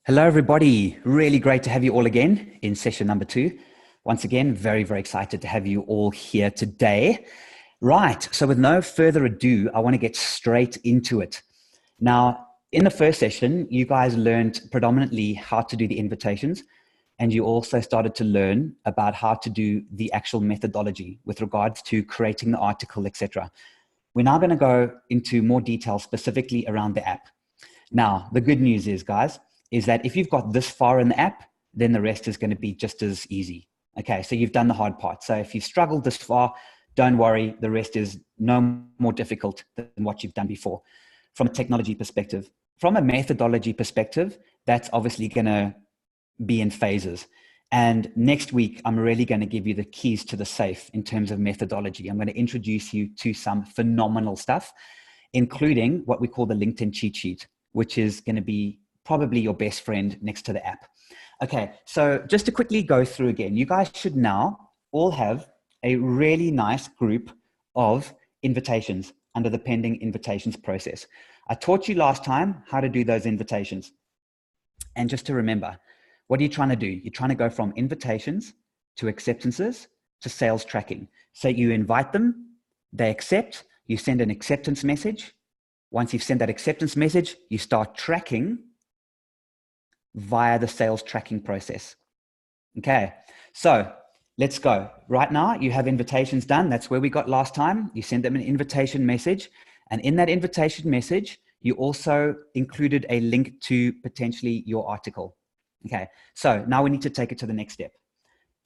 Hello, everybody. Really great to have you all again in session number 2. Once again, very, very excited to have you all here today. Right. So with no further ado, I want to get straight into it. Now, in the first session, you guys learned predominantly how to do the invitations, and you also started to learn about how to do the actual methodology with regards to creating the article, etc. We're now going to go into more detail specifically around the app. Now, the good news is, guys, is that if you've got this far in the app, then the rest is going to be just as easy. Okay, so you've done the hard part. So if you've struggled this far, don't worry, the rest is no more difficult than what you've done before from a technology perspective. From a methodology perspective, that's obviously going to be in phases. And next week, I'm really going to give you the keys to the safe in terms of methodology. I'm going to introduce you to some phenomenal stuff, including what we call the LinkedIn cheat sheet, which is going to be probably your best friend next to the app. Okay, so just to quickly go through again, you guys should now all have a really nice group of invitations under the pending invitations process. I taught you last time how to do those invitations. And just to remember, what are you trying to do? You're trying to go from invitations to acceptances to sales tracking. So you invite them, they accept, you send an acceptance message. Once you've sent that acceptance message, you start tracking via the sales tracking process. Okay, so let's go. Right now, you have invitations done. That's where we got last time. You send them an invitation message. And in that invitation message, you also included a link to potentially your article. Okay, so now we need to take it to the next step.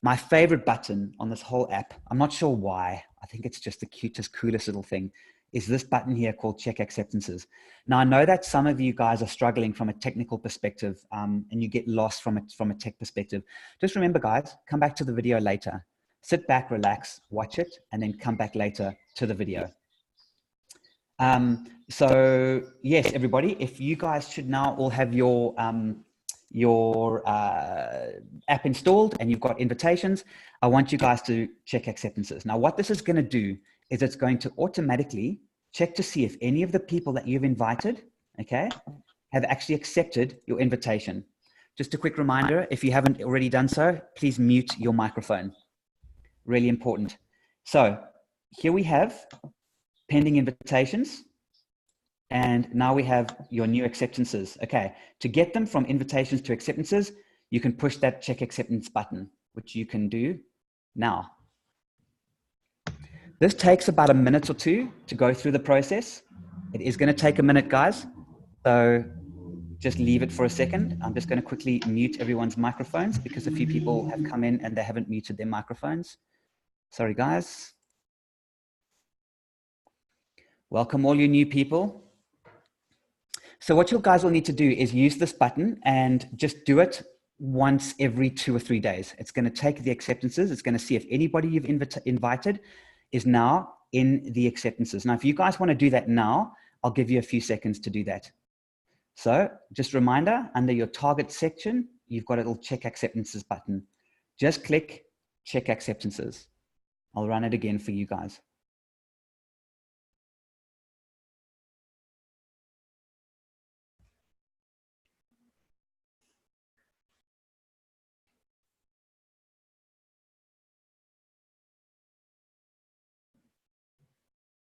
My favorite button on this whole app, I'm not sure why, I think it's just the cutest, coolest little thing, is this button here called check acceptances. Now, I know that some of you guys are struggling from a technical perspective and you get lost from a tech perspective. Just remember, guys, come back to the video later. Sit back, relax, watch it, and then come back later to the video. So yes, everybody, if you guys should now all have your app installed and you've got invitations, I want you guys to check acceptances. Now, what this is going to do is it's going to automatically check to see if any of the people that you've invited, okay, have actually accepted your invitation. Just a quick reminder, if you haven't already done so, please mute your microphone. Really important. So here we have pending invitations. And now we have your new acceptances. Okay, to get them from invitations to acceptances, you can push that check acceptance button, which you can do now. This takes about a minute or two to go through the process. It is going to take a minute, guys. So just leave it for a second. I'm just going to quickly mute everyone's microphones because a few people have come in and they haven't muted their microphones. Sorry, guys. Welcome all you new people. So what you guys will need to do is use this button and just do it once every 2 or 3 days. It's going to take the acceptances. It's going to see if anybody you've invited is now in the acceptances. Now, if you guys want to do that now, I'll give you a few seconds to do that. So just a reminder, under your target section, you've got a little check acceptances button. Just click check acceptances. I'll run it again for you guys.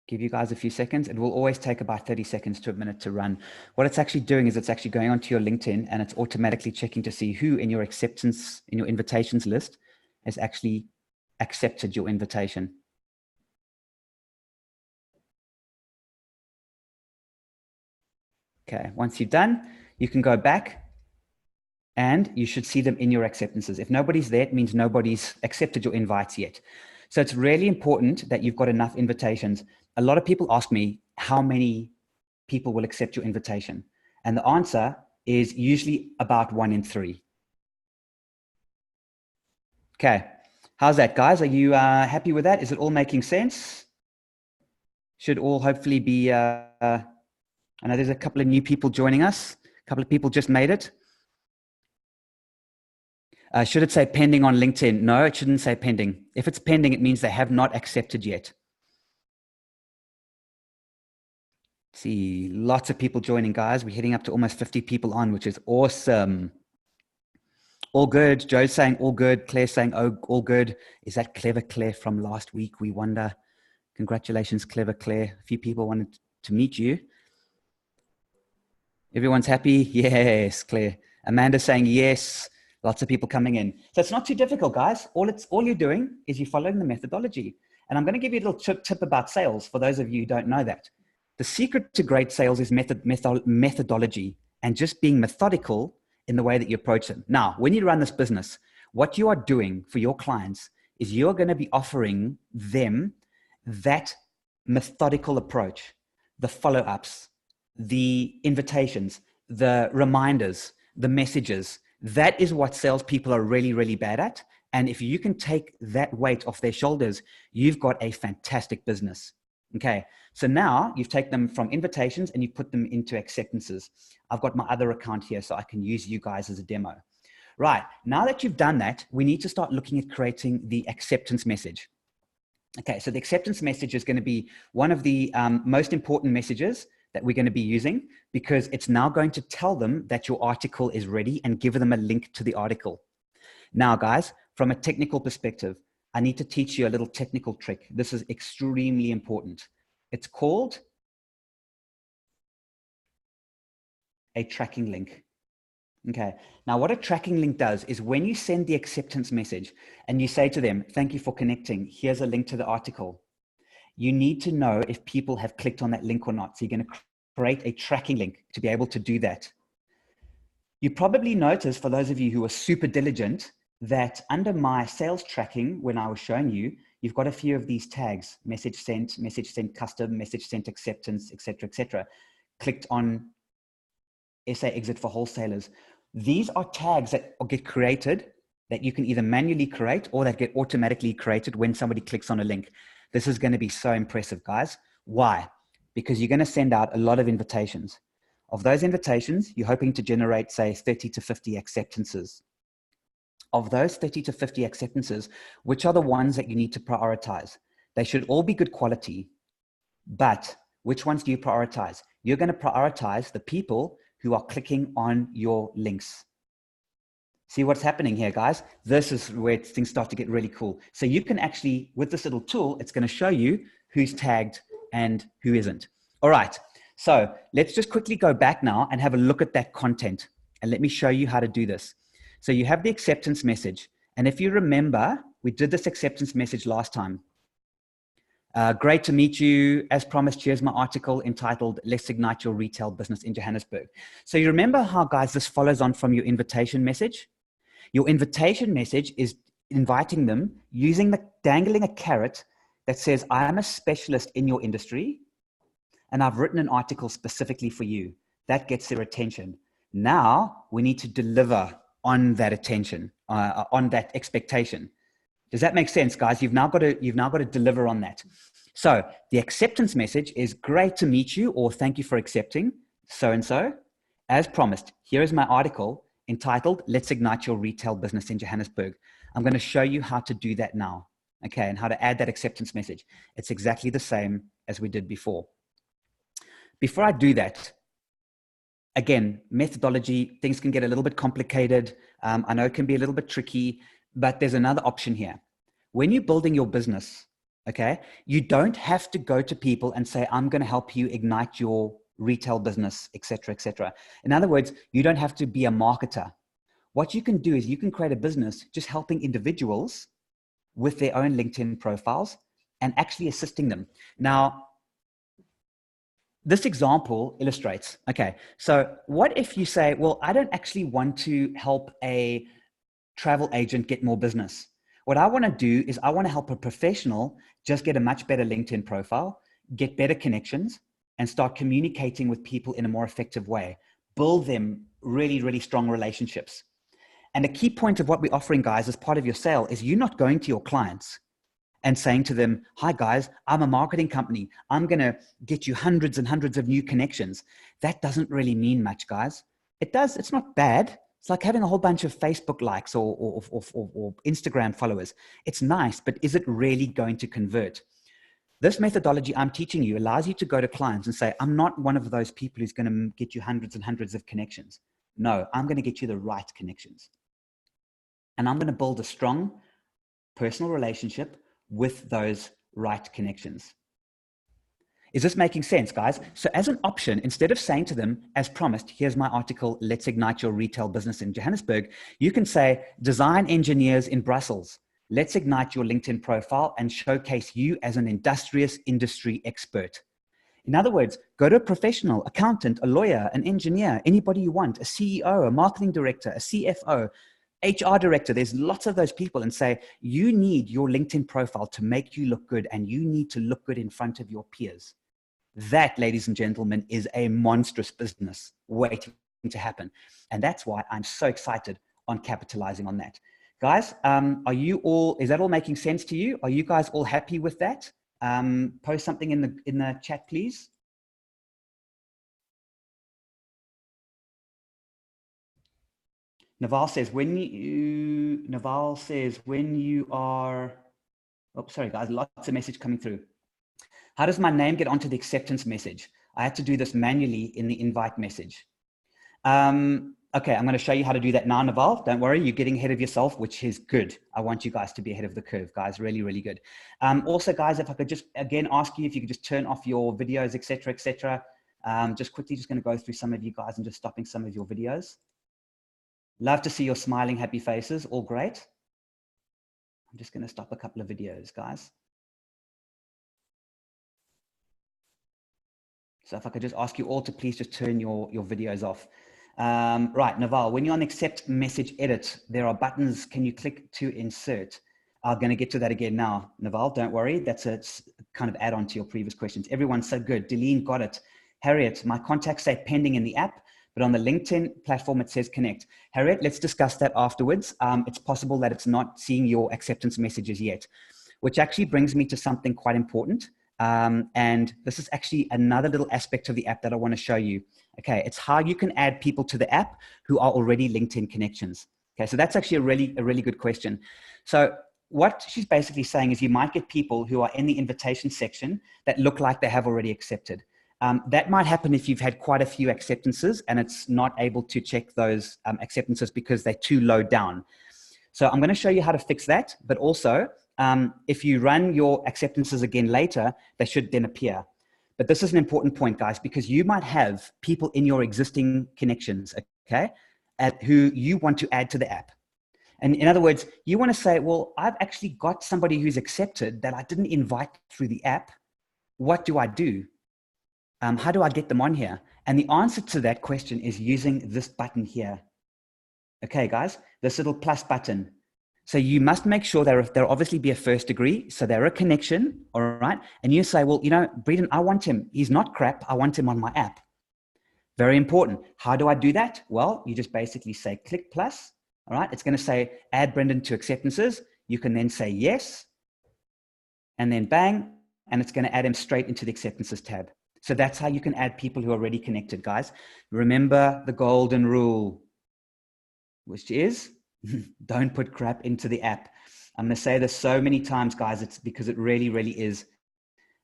Give you guys a few seconds. It will always take about 30 seconds to a minute to run. What it's actually doing is it's actually going onto your LinkedIn and it's automatically checking to see who in your acceptance, in your invitations list has actually accepted your invitation. Okay, once you're done, you can go back and you should see them in your acceptances. If nobody's there, it means nobody's accepted your invites yet. So it's really important that you've got enough invitations. A lot of people ask me how many people will accept your invitation. And the answer is usually about 1 in 3. Okay, how's that, guys? Are you happy with that? Is it all making sense? Should all hopefully be, I know there's a couple of new people joining us. A couple of people just made it. Should it say pending on LinkedIn? No, it shouldn't say pending. If it's pending, it means they have not accepted yet. See, lots of people joining, guys. We're heading up to almost 50 people on, which is awesome. All good. Joe's saying all good. Claire's saying, oh, all good. Is that Clever Claire from last week? We wonder. Congratulations, Clever Claire. A few people wanted to meet you. Everyone's happy? Yes, Claire. Amanda's saying yes. Lots of people coming in. So it's not too difficult, guys. All you're doing is you're following the methodology. And I'm going to give you a little tip about sales for those of you who don't know that. The secret to great sales is methodology and just being methodical in the way that you approach them. Now, when you run this business, what you are doing for your clients is you're going to be offering them that methodical approach, the follow-ups, the invitations, the reminders, the messages. That is what salespeople are really, really bad at. And if you can take that weight off their shoulders, you've got a fantastic business. Okay, so now you've taken them from invitations and you put them into acceptances. I've got my other account here so I can use you guys as a demo. Right, now that you've done that, we need to start looking at creating the acceptance message. Okay, so the acceptance message is going to be one of the most important messages that we're going to be using, because it's now going to tell them that your article is ready and give them a link to the article. Now, guys, from a technical perspective, I need to teach you a little technical trick. This is extremely important. It's called a tracking link. Okay. Now, what a tracking link does is when you send the acceptance message and you say to them, thank you for connecting, here's a link to the article. You need to know if people have clicked on that link or not. So you're going to create a tracking link to be able to do that. You probably noticed, for those of you who are super diligent, that under my sales tracking, when I was showing you, you've got a few of these tags: message sent custom, message sent acceptance, etc. Clicked on SA exit for wholesalers. These are tags that get created that you can either manually create or that get automatically created when somebody clicks on a link. This is going to be so impressive, guys. Why? Because you're going to send out a lot of invitations. Of those invitations, you're hoping to generate, say, 30 to 50 acceptances. Of those 30 to 50 acceptances, which are the ones that you need to prioritize? They should all be good quality, but which ones do you prioritize? You're going to prioritize the people who are clicking on your links. See what's happening here, guys? This is where things start to get really cool. So you can actually, with this little tool, it's going to show you who's tagged and who isn't. All right. So let's just quickly go back now and have a look at that content. And let me show you how to do this. So you have the acceptance message. And if you remember, we did this acceptance message last time. Great to meet you. As promised, here's my article entitled, Let's Ignite Your Retail Business in Johannesburg. So you remember how, guys, this follows on from your invitation message? Your invitation message is inviting them using dangling a carrot that says, I am a specialist in your industry, and I've written an article specifically for you. That gets their attention. Now we need to deliver on that attention, on that expectation. Does that make sense, guys? You've now got to deliver on that. So the acceptance message is, great to meet you, or thank you for accepting so-and-so. As promised, here is my article entitled, Let's Ignite Your Retail Business in Johannesburg. I'm going to show you how to do that now, okay, and how to add that acceptance message. It's exactly the same as we did before. Before I do that, again, methodology, things can get a little bit complicated. I know it can be a little bit tricky, but there's another option here. When you're building your business, okay, you don't have to go to people and say, I'm going to help you ignite your retail business, etc. In other words, you don't have to be a marketer. What you can do is you can create a business just helping individuals with their own LinkedIn profiles and actually assisting them. Now, this example illustrates, okay, so what if you say, well, I don't actually want to help a travel agent get more business. What I want to do is I want to help a professional just get a much better LinkedIn profile, get better connections, and start communicating with people in a more effective way, build them really, really strong relationships. And a key point of what we're offering, guys, as part of your sale is you're not going to your clients and saying to them, hi guys, I'm a marketing company. I'm going to get you hundreds and hundreds of new connections. That doesn't really mean much, guys. It does. It's not bad. It's like having a whole bunch of Facebook likes or Instagram followers. It's nice, but is it really going to convert? This methodology I'm teaching you allows you to go to clients and say, I'm not one of those people who's going to get you hundreds and hundreds of connections. No, I'm going to get you the right connections. And I'm going to build a strong personal relationship with those right connections. Is this making sense, guys? So as an option, instead of saying to them, as promised, here's my article, let's ignite your retail business in Johannesburg, you can say, design engineers in Brussels, let's ignite your LinkedIn profile and showcase you as an industrious industry expert. In other words, go to a professional, accountant, a lawyer, an engineer, anybody you want, a CEO, a marketing director, a CFO, HR director, there's lots of those people, and say, you need your LinkedIn profile to make you look good, and you need to look good in front of your peers. That, ladies and gentlemen, is a monstrous business waiting to happen. And that's why I'm so excited on capitalizing on that. Guys, is that all making sense to you? Are you guys all happy with that? Post something in the chat, please. Naval says, when you are, oh, sorry guys, lots of message coming through. How does my name get onto the acceptance message? I had to do this manually in the invite message. Okay, I'm going to show you how to do that now, Naval. Don't worry, you're getting ahead of yourself, which is good. I want you guys to be ahead of the curve, guys. Really, really good. Also, guys, if I could just again ask you if you could just turn off your videos, etc., etc. Just quickly, just going to go through some of you guys and just stopping some of your videos. Love to see your smiling, happy faces. All great. I'm just going to stop a couple of videos, guys. So if I could just ask you all to please just turn your videos off. Right, Naval, when you're on accept message edit, there are buttons. Can you click to insert? I'm going to get to that again now, Naval. Don't worry. That's a kind of add on to your previous questions. Everyone's so good. Deline got it. Harriet, my contacts say pending in the app, but on the LinkedIn platform, it says connect. Harriet, let's discuss that afterwards. It's possible that it's not seeing your acceptance messages yet, which actually brings me to something quite important. And this is actually another little aspect of the app that I want to show you. Okay, it's how you can add people to the app who are already LinkedIn connections. Okay, so that's actually a really good question. So what she's basically saying is you might get people who are in the invitation section that look like they have already accepted. That might happen if you've had quite a few acceptances and it's not able to check those acceptances because they're too low down. So I'm going to show you how to fix that, but also if you run your acceptances again later, they should then appear. But this is an important point, guys, because you might have people in your existing connections, okay, who you want to add to the app. And in other words, you want to say, well, I've actually got somebody who's accepted that I didn't invite through the app. What do I do? How do I get them on here? And the answer to that question is using this button here. Okay, guys, this little plus button. So you must make sure there'll obviously be a first degree. So they're a connection, all right? And you say, well, you know, Breeden, I want him. He's not crap. I want him on my app. Very important. How do I do that? Well, you just basically say click plus, all right? It's going to say add Brendan to acceptances. You can then say yes, and then bang, and it's going to add him straight into the acceptances tab. So that's how you can add people who are already connected, guys. Remember the golden rule, which is don't put crap into the app. I'm going to say this so many times, guys. It's because it really, really is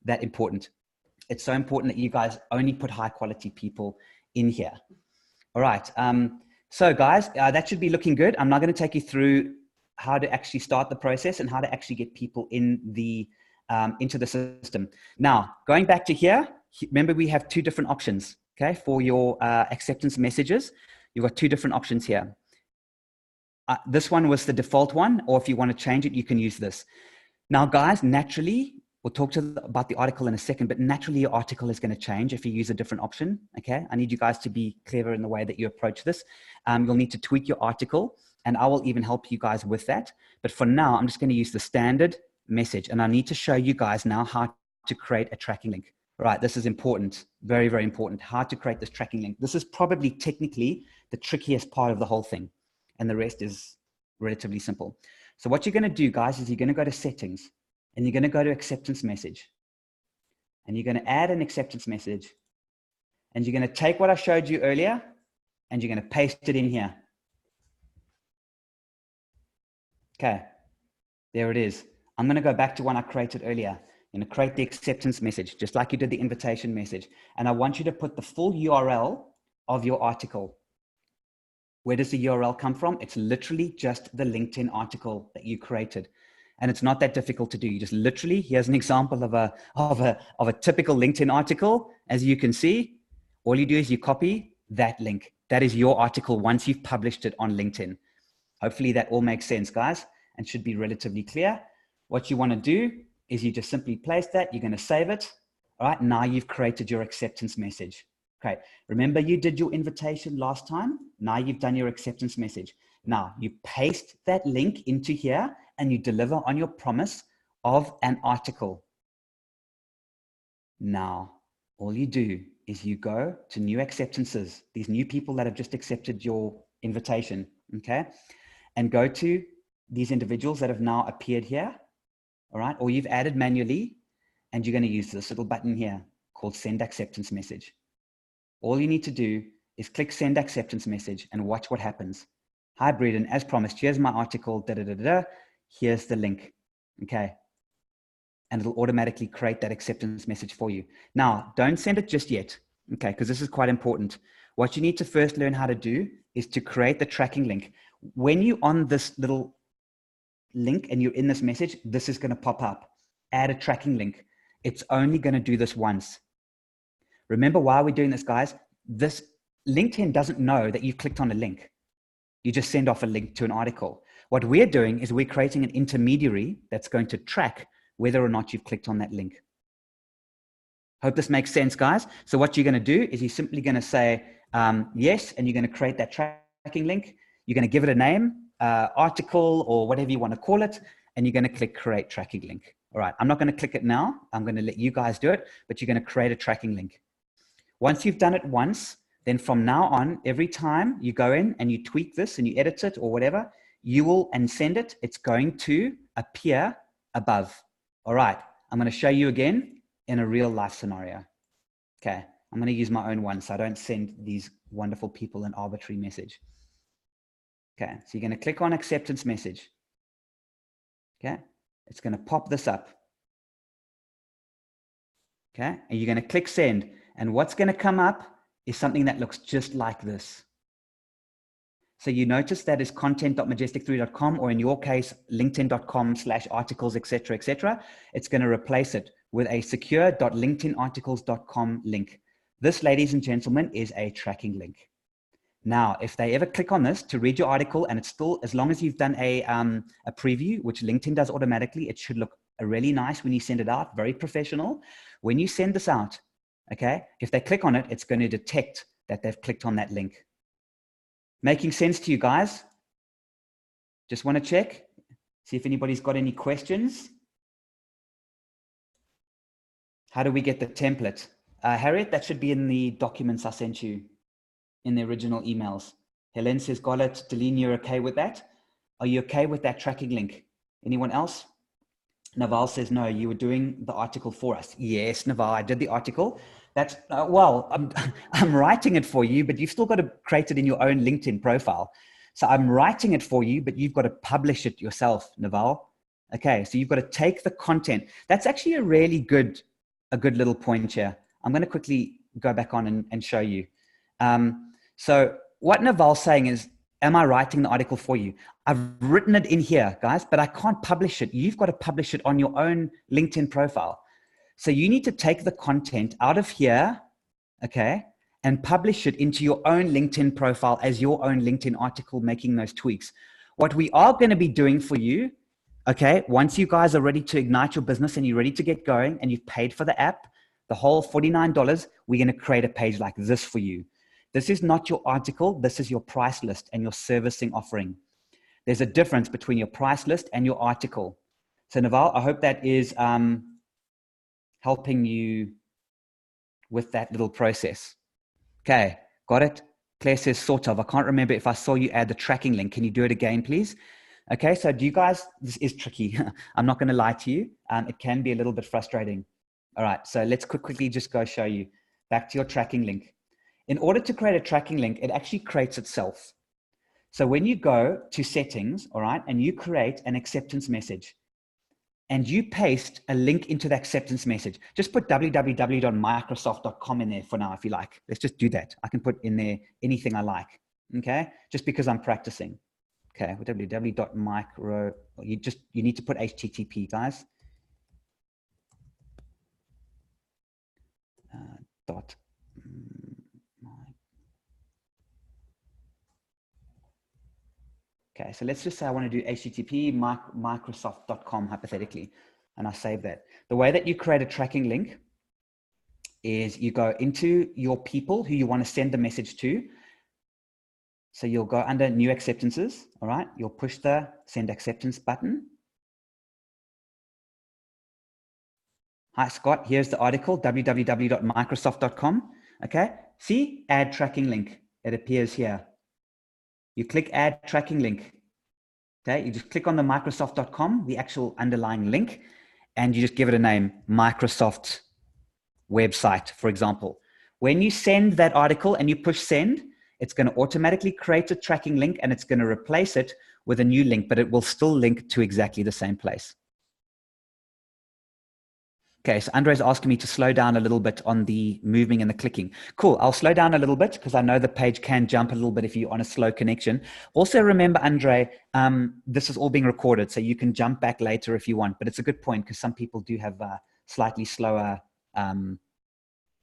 that important. It's so important that you guys only put high quality people in here. All right. So guys, that should be looking good. I'm now going to take you through how to actually start the process and how to actually get people in the into the system. Now, going back to here, remember we have two different options, okay, for your acceptance messages. You've got two different options here. This one was the default one, or if you want to change it, you can use this. Now, guys, naturally, we'll talk about the article in a second, but naturally your article is going to change if you use a different option, okay? I need you guys to be clever in the way that you approach this. You'll need to tweak your article, and I will even help you guys with that. But for now, I'm just going to use the standard message, and I need to show you guys now how to create a tracking link. All right, this is important, very, very important, how to create this tracking link. This is probably technically the trickiest part of the whole thing, and the rest is relatively simple. So what you're going to do, guys, is you're going to go to settings, and you're going to go to acceptance message, and you're going to add an acceptance message, and you're going to take what I showed you earlier, and you're going to paste it in here. Okay, there it is. I'm going to go back to one I created earlier. You're going to create the acceptance message, just like you did the invitation message. And I want you to put the full URL of your article. Where does the URL come from? It's literally just the LinkedIn article that you created. And it's not that difficult to do. You just literally, here's an example of a typical LinkedIn article. As you can see, all you do is you copy that link. That is your article once you've published it on LinkedIn. Hopefully that all makes sense, guys, and should be relatively clear. What you want to do is you just simply place that. You're going to save it. All right, now you've created your acceptance message. Okay, remember you did your invitation last time. Now you've done your acceptance message. Now you paste that link into here and you deliver on your promise of an article. Now, all you do is you go to new acceptances, these new people that have just accepted your invitation, okay? And go to these individuals that have now appeared here, all right? Or you've added manually, and you're going to use this little button here called Send Acceptance Message. All you need to do is click Send Acceptance Message and watch what happens. Hi, Breeden, as promised, here's my article, da-da-da-da, here's the link, okay? And it'll automatically create that acceptance message for you. Now, don't send it just yet, okay? Because this is quite important. What you need to first learn how to do is to create the tracking link. When you're on this little link and you're in this message, this is going to pop up. Add a tracking link. It's only going to do this once. Remember why we're doing this, guys? This LinkedIn doesn't know that you've clicked on a link. You just send off a link to an article. What we're doing is we're creating an intermediary that's going to track whether or not you've clicked on that link. Hope this makes sense, guys. So what you're going to do is you're simply going to say yes, and you're going to create that tracking link. You're going to give it a name, article, or whatever you want to call it, and you're going to click Create Tracking Link. All right, I'm not going to click it now. I'm going to let you guys do it, but you're going to create a tracking link. Once you've done it once, then from now on, every time you go in and you tweak this and you edit it or whatever, you will and send it, it's going to appear above. All right, I'm going to show you again in a real life scenario. Okay, I'm going to use my own one so I don't send these wonderful people an arbitrary message. Okay, so you're going to click on acceptance message. Okay, it's going to pop this up. Okay, and you're going to click send. And what's going to come up is something that looks just like this. So you notice that is content.majestic3.com, or in your case, linkedin.com/articles, etc., etc. It's going to replace it with a secure.linkedinarticles.com link. This, ladies and gentlemen, is a tracking link. Now, if they ever click on this to read your article, and it's still, as long as you've done a preview, which LinkedIn does automatically, it should look really nice when you send it out, very professional. When you send this out, okay, if they click on it, it's going to detect that they've clicked on that link. Making sense to you guys? Just want to check, see if anybody's got any questions. How do we get the template? Harriet, that should be in the documents I sent you in the original emails. Helen says, got it. Deline, you're okay with that? Are you okay with that tracking link? Anyone else? Naval says, no, you were doing the article for us. Yes, Naval, I did the article. That's, well, I'm writing it for you, but you've still got to create it in your own LinkedIn profile. So I'm writing it for you, but you've got to publish it yourself, Naval. Okay, so you've got to take the content. That's actually a really good, little point here. I'm going to quickly go back on and show you. So what Naval's saying is, am I writing the article for you? I've written it in here, guys, but I can't publish it. You've got to publish it on your own LinkedIn profile. So you need to take the content out of here, okay, and publish it into your own LinkedIn profile as your own LinkedIn article, making those tweaks. What we are going to be doing for you, okay, once you guys are ready to ignite your business and you're ready to get going and you've paid for the app, the whole $49, we're going to create a page like this for you. This is not your article. This is your price list and your servicing offering. There's a difference between your price list and your article. So Naval, I hope that is helping you with that little process. Okay, got it? Claire says, sort of. I can't remember if I saw you add the tracking link. Can you do it again, please? Okay, so do you guys, this is tricky. I'm not going to lie to you. It can be a little bit frustrating. All right, so let's quickly just go show you. Back to your tracking link. In order to create a tracking link, it actually creates itself. So when you go to settings, all right, and you create an acceptance message, and you paste a link into the acceptance message. Just put www.microsoft.com in there for now, if you like. Let's just do that. I can put in there anything I like, okay? Just because I'm practicing. Okay, www.micro, you need to put HTTP, guys. Dot. Okay, so let's just say I want to do HTTP microsoft.com hypothetically, and I save that. The way that you create a tracking link is you go into your people who you want to send the message to. So you'll go under new acceptances, all right? You'll push the send acceptance button. Hi, Scott, here's the article, www.microsoft.com, okay? See, add tracking link, it appears here. You click add tracking link, okay? You just click on the Microsoft.com, the actual underlying link, and you just give it a name, Microsoft website, for example. When you send that article and you push send, it's going to automatically create a tracking link and it's going to replace it with a new link, but it will still link to exactly the same place. Okay, so Andre's asking me to slow down a little bit on the moving and the clicking. Cool, I'll slow down a little bit because I know the page can jump a little bit if you're on a slow connection. Also remember, Andre, this is all being recorded, so you can jump back later if you want, but it's a good point because some people do have slightly slower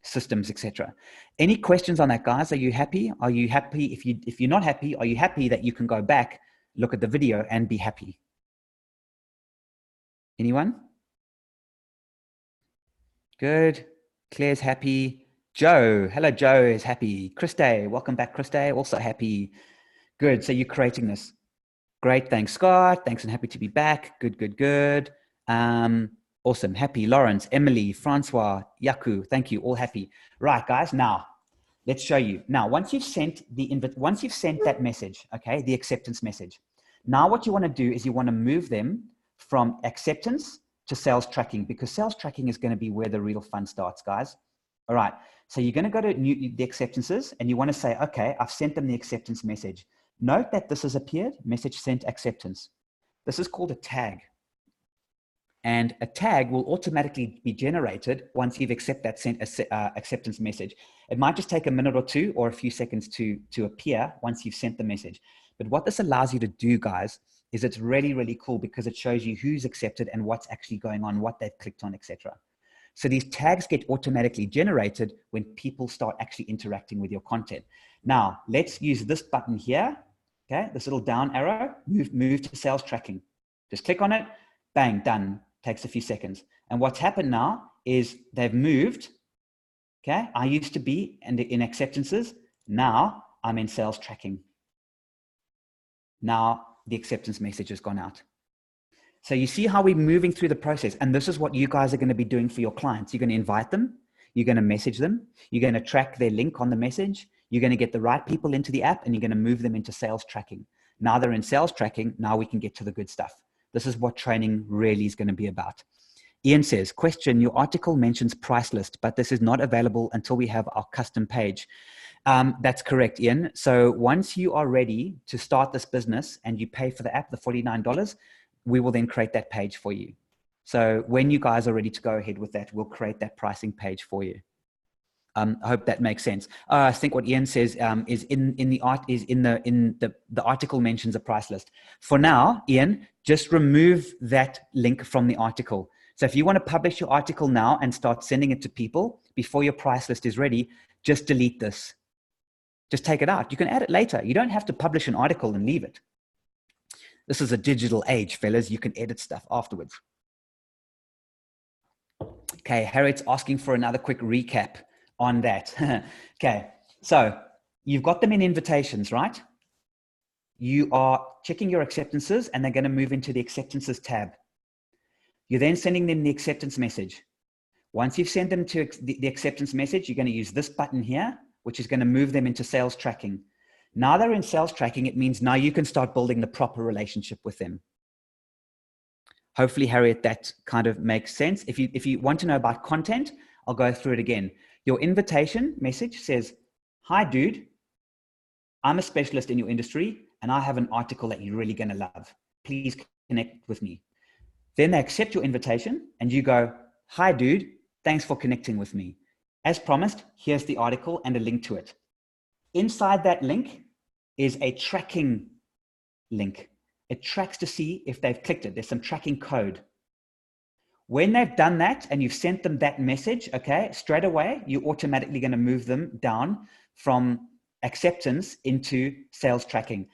systems, etc. Any questions on that, guys? Are you happy? Are you happy? If you're not happy, are you happy that you can go back, look at the video and be happy? Anyone? Good. Claire's happy. Joe, hello, Joe is happy. Christe, welcome back, Christe, also happy. Good, so you're creating this. Great, thanks, Scott. Thanks and happy to be back. Good, good, good. Awesome, happy. Lawrence, Emily, Francois, Yaku, thank you, all happy. Right, guys, now let's show you. Now, once you've sent that message, okay, the acceptance message, now what you want to do is you want to move them from acceptance to sales tracking, because sales tracking is going to be where the real fun starts, guys. All right, so you're going to go to the acceptances and you want to say, okay, I've sent them the acceptance message. Note that this has appeared, message sent acceptance. This is called a tag. And a tag will automatically be generated once you've accepted that acceptance message. It might just take a minute or two or a few seconds to appear once you've sent the message. But what this allows you to do, guys, is it's really, really cool because it shows you who's accepted and what's actually going on, what they've clicked on, etc. So these tags get automatically generated when people start actually interacting with your content. Now, let's use this button here, okay? This little down arrow, move to sales tracking. Just click on it, bang, done. Takes a few seconds. And what's happened now is they've moved, okay? I used to be in acceptances. Now I'm in sales tracking. Now the acceptance message has gone out. So you see how we're moving through the process. And this is what you guys are going to be doing for your clients. You're going to invite them. You're going to message them. You're going to track their link on the message. You're going to get the right people into the app and you're going to move them into sales tracking. Now they're in sales tracking. Now we can get to the good stuff. This is what training really is going to be about. Ian says, question, your article mentions price list, but this is not available until we have our custom page. That's correct, Ian. So once you are ready to start this business and you pay for the app, the $49, we will then create that page for you. So when you guys are ready to go ahead with that, we'll create that pricing page for you. I hope that makes sense. I think what Ian says is the article mentions a price list. For now, Ian, just remove that link from the article. So if you want to publish your article now and start sending it to people before your price list is ready, just delete this. Just take it out. You can add it later. You don't have to publish an article and leave it. This is a digital age, fellas. You can edit stuff afterwards. Okay, Harriet's asking for another quick recap on that. Okay, so you've got them in invitations, right? You are checking your acceptances and they're going to move into the acceptances tab. You're then sending them the acceptance message. Once you've sent them to the acceptance message, you're going to use this button here, which is going to move them into sales tracking. Now they're in sales tracking, it means now you can start building the proper relationship with them. Hopefully, Harriet, that kind of makes sense. If you want to know about content, I'll go through it again. Your invitation message says, hi, dude, I'm a specialist in your industry and I have an article that you're really going to love. Please connect with me. Then they accept your invitation and you go, hi, dude, thanks for connecting with me. As promised, here's the article and a link to it. Inside that link is a tracking link. It tracks to see if they've clicked it. There's some tracking code. When they've done that and you've sent them that message, okay, straight away, you're automatically going to move them down from acceptance into sales tracking.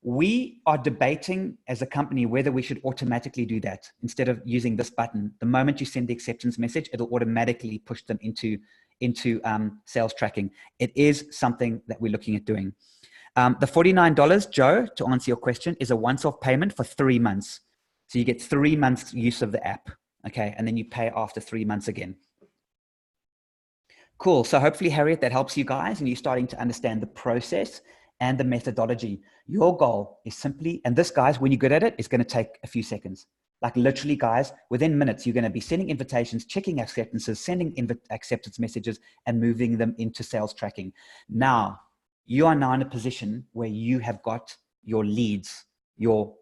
We are debating as a company whether we should automatically do that instead of using this button. The moment you send the acceptance message, it'll automatically push them into sales tracking. It is something that we're looking at doing. The $49, Joe, to answer your question, is a once-off payment for 3 months. So you get 3 months use of the app, okay? And then you pay after 3 months again. Cool. So hopefully, Harriet, that helps you guys and you're starting to understand the process and the methodology. Your goal is simply, and this, guys, when you're good at it, it's going to take a few seconds. Like literally, guys, within minutes, you're going to be sending invitations, checking acceptances, sending acceptance messages, and moving them into sales tracking. Now, you are now in a position where you have got your leads, your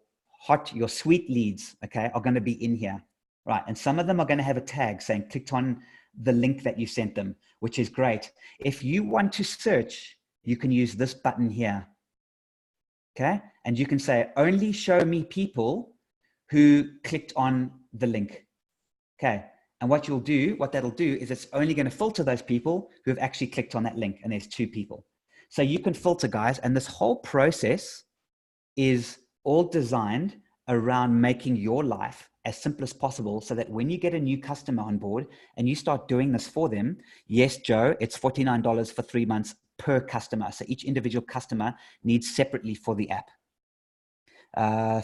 sweet leads, okay, are going to be in here, right? And some of them are going to have a tag saying, clicked on the link that you sent them, which is great. If you want to search, you can use this button here, okay? And you can say, only show me people who clicked on the link, okay? And what that'll do is it's only going to filter those people who have actually clicked on that link, and there's 2 people. So you can filter, guys, and this whole process is all designed around making your life as simple as possible so that when you get a new customer on board and you start doing this for them, yes, Joe, it's $49 for 3 months per customer. So each individual customer needs separately for the app.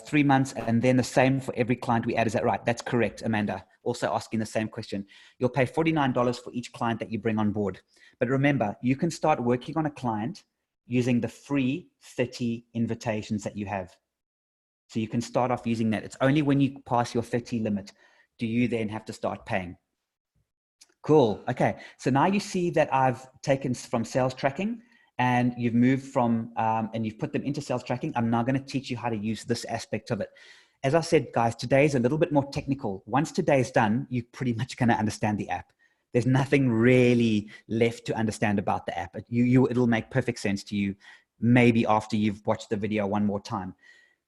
3 months, and then the same for every client we add. Is that right? That's correct, Amanda. Also asking the same question. You'll pay $49 for each client that you bring on board. But remember, you can start working on a client using the free 30 invitations that you have. So you can start off using that. It's only when you pass your 30 limit do you then have to start paying. Cool. Okay. So now you see that I've taken from sales tracking and you've moved from, and you've put them into sales tracking. I'm now going to teach you how to use this aspect of it. As I said, guys, today is a little bit more technical. Once today is done, you're pretty much going to understand the app. There's nothing really left to understand about the app. It'll make perfect sense to you maybe after you've watched the video one more time.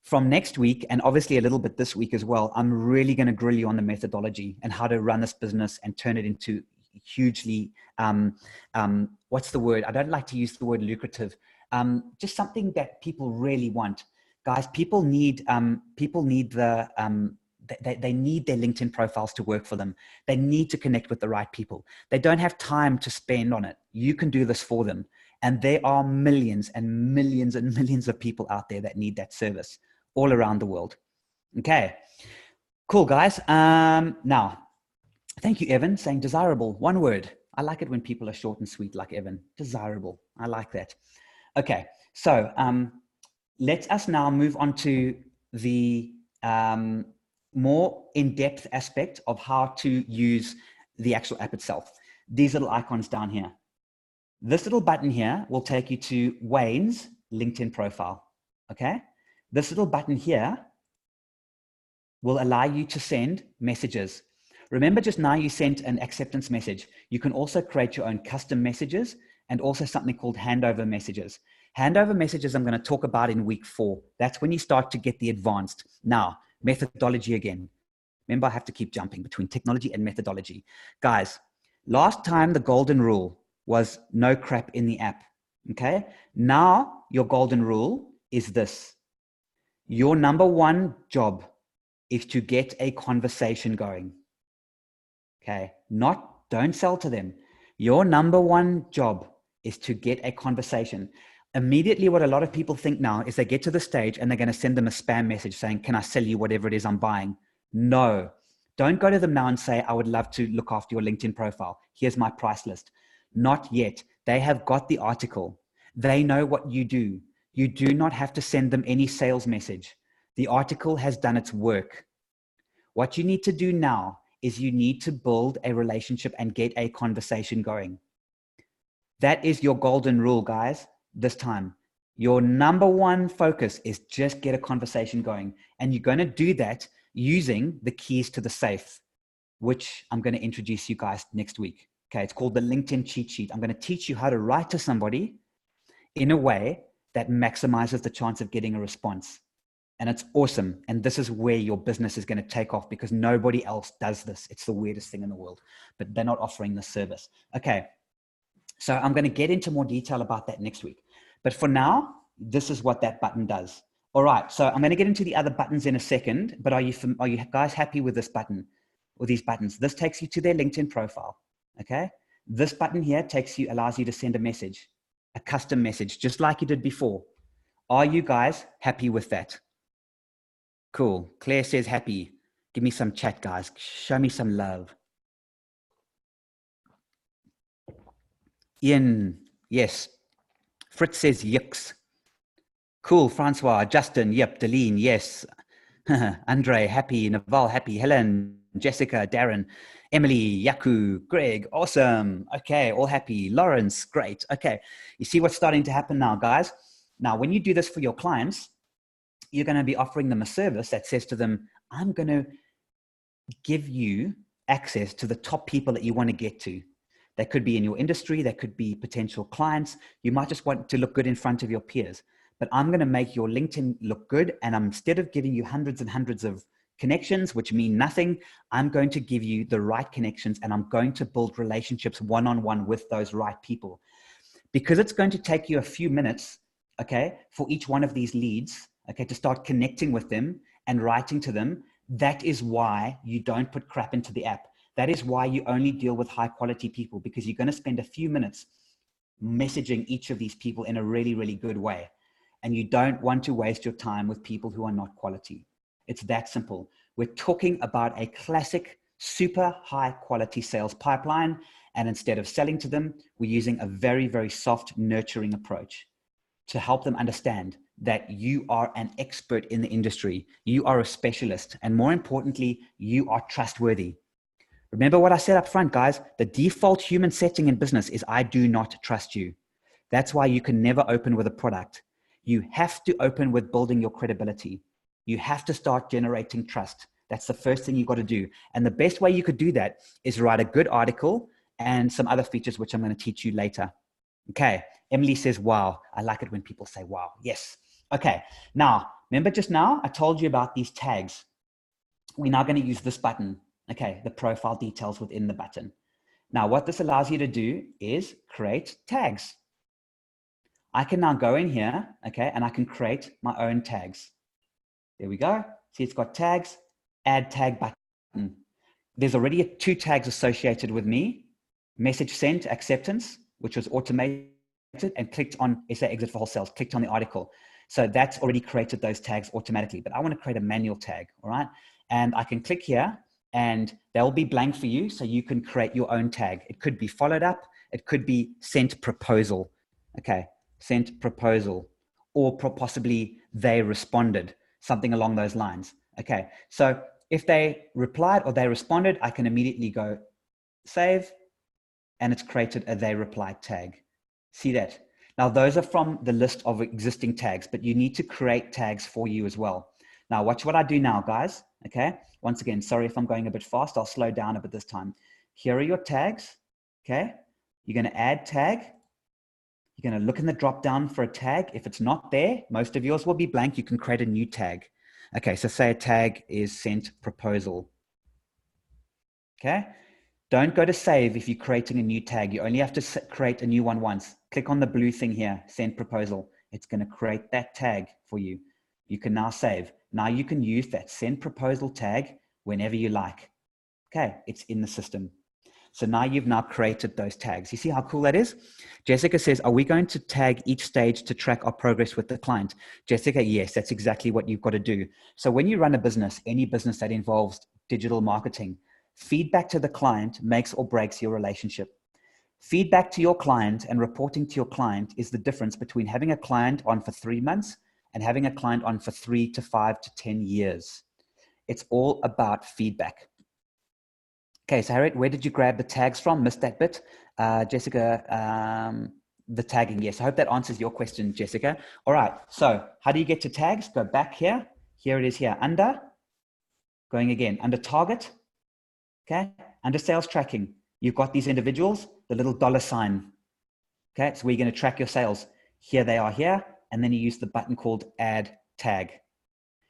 From next week, and obviously a little bit this week as well, I'm really going to grill you on the methodology and how to run this business and turn it into hugely, what's the word? I don't like to use the word lucrative. Just something that people really want. Guys, people need they need their LinkedIn profiles to work for them. They need to connect with the right people. They don't have time to spend on it. You can do this for them. And there are millions and millions and millions of people out there that need that service all around the world. Okay, cool, guys. Now, thank you, Evan, saying desirable. One word. I like it when people are short and sweet like Evan. Desirable. I like that. Okay, so let us now move on to the more in-depth aspect of how to use the actual app itself. These little icons down here. This little button here will take you to Wayne's LinkedIn profile, okay? This little button here will allow you to send messages. Remember just now you sent an acceptance message. You can also create your own custom messages and also something called handover messages. Handover messages I'm going to talk about in week 4. That's when you start to get the advanced. Now, methodology again. Remember, I have to keep jumping between technology and methodology. Guys, last time the golden rule was no crap in the app, okay? Now your golden rule is this. Your number one job is to get a conversation going, okay? Don't sell to them. Your number one job is to get a conversation. Immediately what a lot of people think now is they get to the stage and they're going to send them a spam message saying, can I sell you whatever it is I'm buying? No, don't go to them now and say, I would love to look after your LinkedIn profile. Here's my price list. Not yet. They have got the article. They know what you do. You do not have to send them any sales message. The article has done its work. What you need to do now is you need to build a relationship and get a conversation going. That is your golden rule, guys. This time, your number one focus is just get a conversation going. And you're going to do that using the keys to the safe, which I'm going to introduce you guys next week. Okay, it's called the LinkedIn cheat sheet. I'm going to teach you how to write to somebody in a way that maximizes the chance of getting a response. And it's awesome. And this is where your business is going to take off because nobody else does this. It's the weirdest thing in the world, but they're not offering this service. Okay, so I'm going to get into more detail about that next week. But for now, this is what that button does. All right, so I'm going to get into the other buttons in a second, but are you guys happy with this button or these buttons? This takes you to their LinkedIn profile, okay? This button here allows you to send a message, a custom message, just like you did before. Are you guys happy with that? Cool. Claire says happy. Give me some chat, guys. Show me some love. Ian, yes. Fritz says yips. Cool. Francois, Justin, yep. Deline, yes. Andre, happy. Naval, happy. Helen, Jessica, Darren, Emily, Yaku, Greg, awesome. Okay, all happy. Lawrence, great. Okay, you see what's starting to happen now, guys? Now, when you do this for your clients, you're going to be offering them a service that says to them, I'm going to give you access to the top people that you want to get to. That could be in your industry. That could be potential clients. You might just want to look good in front of your peers. But I'm going to make your LinkedIn look good. And instead of giving you hundreds and hundreds of connections, which mean nothing, I'm going to give you the right connections and I'm going to build relationships one-on-one with those right people. Because it's going to take you a few minutes, okay, for each one of these leads, okay, to start connecting with them and writing to them. That is why you don't put crap into the app. That is why you only deal with high quality people, because you're going to spend a few minutes messaging each of these people in a really, really good way. And you don't want to waste your time with people who are not quality. It's that simple. We're talking about a classic, super high quality sales pipeline. And instead of selling to them, we're using a very, very soft, nurturing approach to help them understand that you are an expert in the industry. You are a specialist. And more importantly, you are trustworthy. Remember what I said up front, guys. The default human setting in business is I do not trust you. That's why you can never open with a product. You have to open with building your credibility. You have to start generating trust. That's the first thing you've got to do. And the best way you could do that is write a good article and some other features, which I'm going to teach you later. Okay. Emily says, wow. I like it when people say, wow. Yes. Okay. Now, remember just now, I told you about these tags. We're now going to use this button. Okay. The profile details within the button. Now, what this allows you to do is create tags. I can now go in here, okay, and I can create my own tags. There we go. See, it's got tags, add tag button. There's already 2 tags associated with me. Message sent, acceptance, which was automated, and clicked on SA exit for wholesales, clicked on the article. So that's already created those tags automatically, but I want to create a manual tag, all right? And I can click here and they'll be blank for you. So you can create your own tag. It could be followed up. It could be sent proposal. Okay. Sent proposal, or possibly they responded, something along those lines. Okay, so if they replied or they responded, I can immediately go save, and it's created a they replied tag. See that? Now, those are from the list of existing tags, but you need to create tags for you as well. Now, watch what I do now, guys. Okay, once again, sorry if I'm going a bit fast. I'll slow down a bit this time. Here are your tags. Okay, you're going to add tag. You're going to look in the drop down for a tag. If it's not there, most of yours will be blank. You can create a new tag. Okay, so say a tag is sent proposal. Okay, don't go to save if you're creating a new tag. You only have to create a new one once. Click on the blue thing here, send proposal. It's going to create that tag for you. You can now save. Now you can use that send proposal tag whenever you like. Okay, it's in the system. So now you've now created those tags. You see how cool that is? Jessica says, are we going to tag each stage to track our progress with the client? Jessica, yes, that's exactly what you've got to do. So when you run a business, any business that involves digital marketing, feedback to the client makes or breaks your relationship. Feedback to your client and reporting to your client is the difference between having a client on for 3 months and having a client on for 3 to 5 to 10 years. It's all about feedback. Okay, so Harriet, where did you grab the tags from? Missed that bit. Jessica, the tagging, yes. I hope that answers your question, Jessica. All right, so how do you get to tags? Go back here. Here it is here, under Going again, under target, okay? Under sales tracking, you've got these individuals, the little $sign. Okay, so we're going to track your sales. Here they are here, and then you use the button called add tag.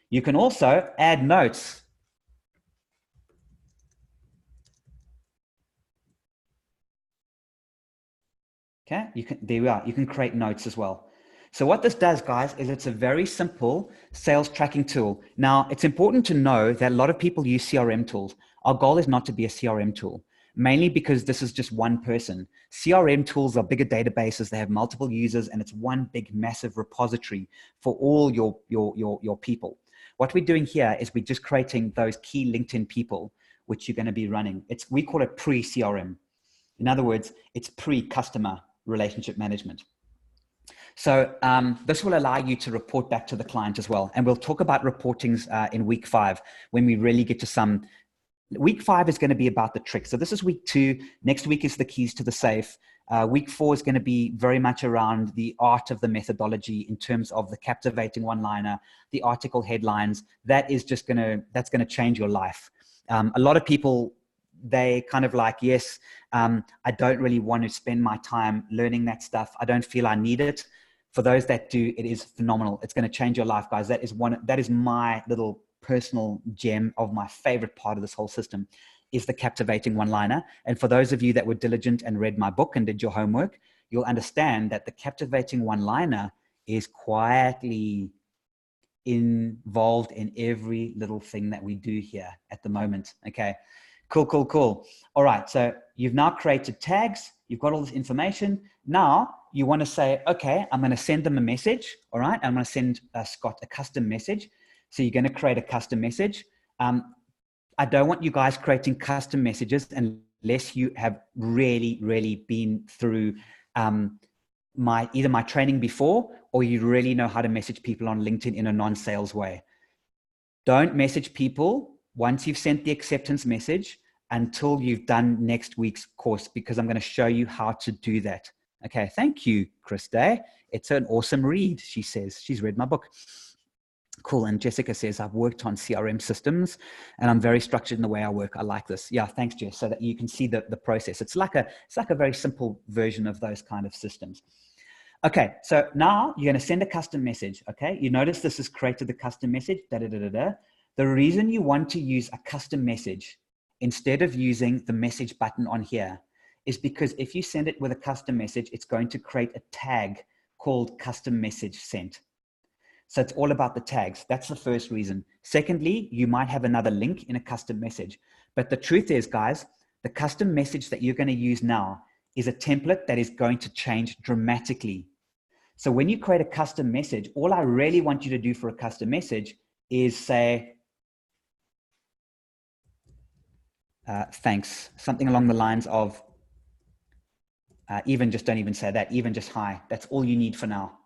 You can also add notes. Okay, there we are. You can create notes as well. So what this does, guys, is it's a very simple sales tracking tool. Now, it's important to know that a lot of people use CRM tools. Our goal is not to be a CRM tool, mainly because this is just one person. CRM tools are bigger databases. They have multiple users, and it's one big, massive repository for all your people. What we're doing here is we're just creating those key LinkedIn people, which you're going to be running. We call it pre-CRM. In other words, it's pre-customer relationship management. So this will allow you to report back to the client as well. And we'll talk about reportings in week 5 when we really get to some. Week 5 is going to be about the tricks. So this is week 2. Next week is the keys to the safe. Week 4 is going to be very much around the art of the methodology in terms of the captivating one-liner, the article headlines. That's going to change your life. A lot of people, they kind of like, yes, I don't really want to spend my time learning that stuff. I don't feel I need it. For those that do, it is phenomenal. It's going to change your life, guys. That is my little personal gem of my favorite part of this whole system is the captivating one-liner. And for those of you that were diligent and read my book and did your homework, you'll understand that the captivating one-liner is quietly involved in every little thing that we do here at the moment. Okay. Cool. All right. So you've now created tags. You've got all this information. Now you want to say, okay, I'm going to send them a message. All right. I'm going to send Scott a custom message. So you're going to create a custom message. I don't want you guys creating custom messages unless you have really been through either my training before, or you really know how to message people on LinkedIn in a non-sales way. Don't message people once you've sent the acceptance message until you've done next week's course, because I'm going to show you how to do that. Okay. Thank you, Chris Day. It's an awesome read. She says she's read my book. Cool. And Jessica says, I've worked on CRM systems and I'm very structured in the way I work. I like this. Yeah. Thanks, Jess. So that you can see the process. It's like a very simple version of those kind of systems. Okay. So now you're going to send a custom message. Okay. You notice this has created the custom message. The reason you want to use a custom message instead of using the message button on here is because if you send it with a custom message, it's going to create a tag called custom message sent. So it's all about the tags. That's the first reason. Secondly, you might have another link in a custom message. But the truth is, guys, the custom message that you're going to use now is a template that is going to change dramatically. So when you create a custom message, all I really want you to do for a custom message is say, thanks, something along the lines of, even just don't even say that, even just hi. That's all you need for now.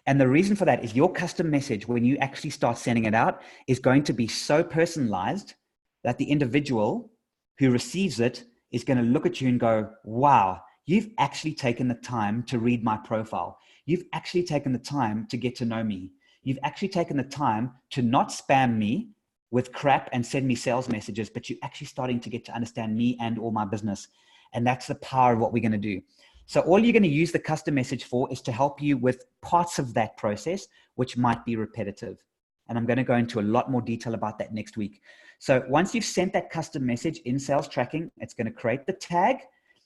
And the reason for that is your custom message, when you actually start sending it out, is going to be so personalized that the individual who receives it is going to look at you and go, wow, you've actually taken the time to read my profile. You've actually taken the time to get to know me. You've actually taken the time to not spam me with crap and send me sales messages, but you're actually starting to get to understand me and all my business. And that's the power of what we're going to do. So all you're going to use the custom message for is to help you with parts of that process, which might be repetitive. And I'm going to go into a lot more detail about that next week. So once you've sent that custom message in sales tracking, it's going to create the tag.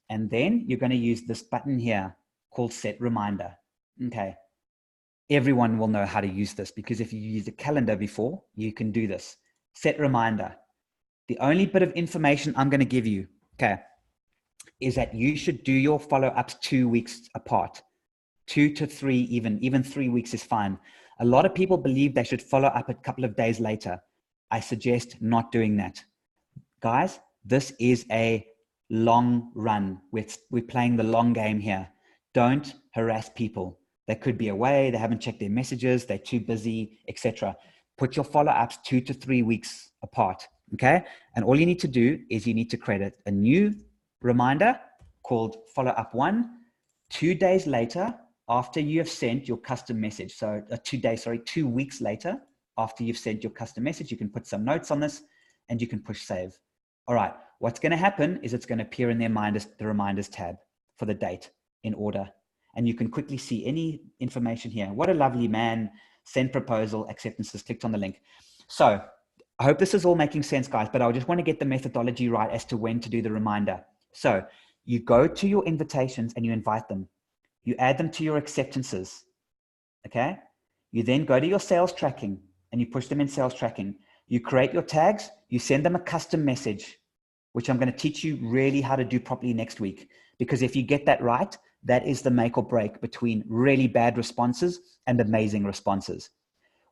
And then you're going to use this button here called set reminder. Okay. Everyone will know how to use this because if you used a calendar before, you can do this. Set reminder. The only bit of information I'm going to give you, okay, is that you should do your follow-ups 2 weeks apart, 2 to 3, even 3 weeks is fine. A lot of people believe they should follow up a couple of days later. I suggest not doing that. Guys, this is a long run. We're playing the long game here. Don't harass people. They could be away. They haven't checked their messages. They're too busy, etc. Put your follow-ups 2 to 3 weeks apart. Okay. And all you need to do is you need to create a new reminder called follow-up 1, 2 days later after you have sent your custom message. So 2 weeks later after you've sent your custom message, you can put some notes on this and you can push save. All right, what's going to happen is it's going to appear in the reminders tab for the date in order. And you can quickly see any information here. What a lovely man. Send proposal, acceptances, clicked on the link. So I hope this is all making sense, guys, but I just want to get the methodology right as to when to do the reminder. So you go to your invitations and you invite them. You add them to your acceptances, okay? You then go to your sales tracking and you push them in sales tracking. You create your tags, you send them a custom message, which I'm going to teach you really how to do properly next week. Because if you get that right, that is the make or break between really bad responses and amazing responses.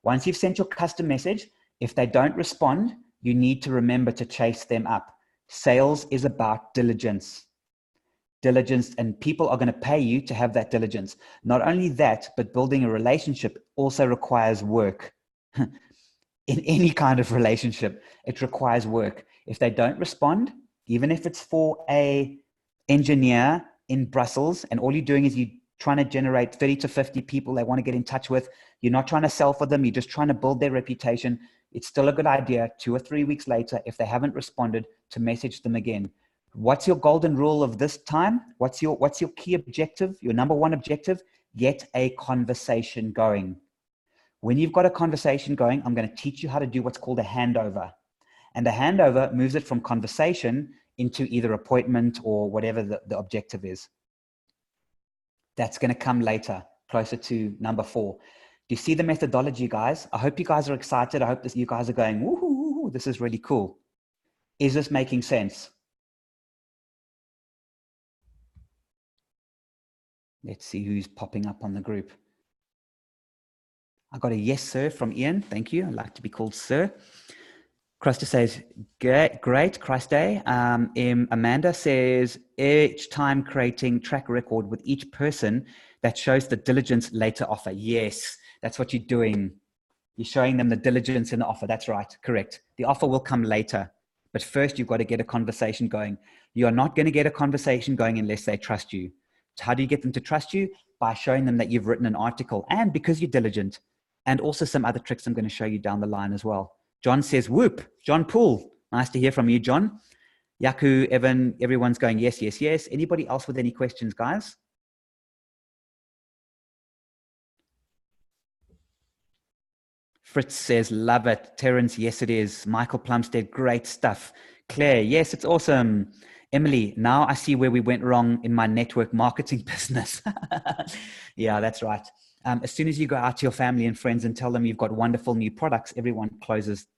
Once you've sent your custom message, if they don't respond, you need to remember to chase them up. Sales is about diligence. Diligence, and people are going to pay you to have that diligence. Not only that, but building a relationship also requires work. In any kind of relationship, it requires work. If they don't respond, even if it's for a engineer in Brussels, and all you're doing is you're trying to generate 30 to 50 people they want to get in touch with, you're not trying to sell for them, you're just trying to build their reputation, it's still a good idea 2 or 3 weeks later, if they haven't responded, to message them again. What's your golden rule of this time? What's your key objective? Your number one objective? Get a conversation going. When you've got a conversation going, I'm going to teach you how to do what's called a handover. And the handover moves it from conversation into either appointment or whatever the objective is. That's going to come later, closer to number 4. Do you see the methodology, guys? I hope you guys are excited. I hope you guys are going, woohoo, this is really cool. Is this making sense? Let's see who's popping up on the group. I got a yes, sir, from Ian. Thank you. I like to be called sir. Krista says, great, Christ Day. Amanda says, each time creating track record with each person that shows the diligence later offer. Yes, that's what you're doing. You're showing them the diligence in the offer. That's right, correct. The offer will come later, but first you've got to get a conversation going. You're not going to get a conversation going unless they trust you. So how do you get them to trust you? By showing them that you've written an article, and because you're diligent, and also some other tricks I'm going to show you down the line as well. John says, whoop. John Poole. Nice to hear from you, John. Yaku, Evan, everyone's going, yes, yes, yes. Anybody else with any questions, guys? Fritz says, love it. Terence, yes, it is. Michael Plumstead, great stuff. Claire, yes, it's awesome. Emily, now I see where we went wrong in my network marketing business. Yeah, that's right. As soon as you go out to your family and friends and tell them you've got wonderful new products, everyone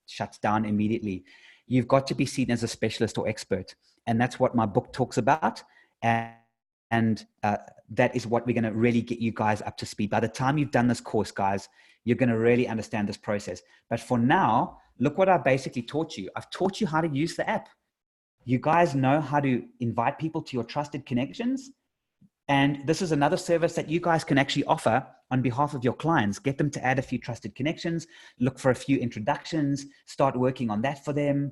shuts down immediately. You've got to be seen as a specialist or expert. And that's what my book talks about. And that is what we're going to really get you guys up to speed. By the time you've done this course, guys, you're going to really understand this process. But for now, look what I basically taught you. I've taught you how to use the app. You guys know how to invite people to your trusted connections. And this is another service that you guys can actually offer on behalf of your clients. Get them to add a few trusted connections, look for a few introductions, start working on that for them.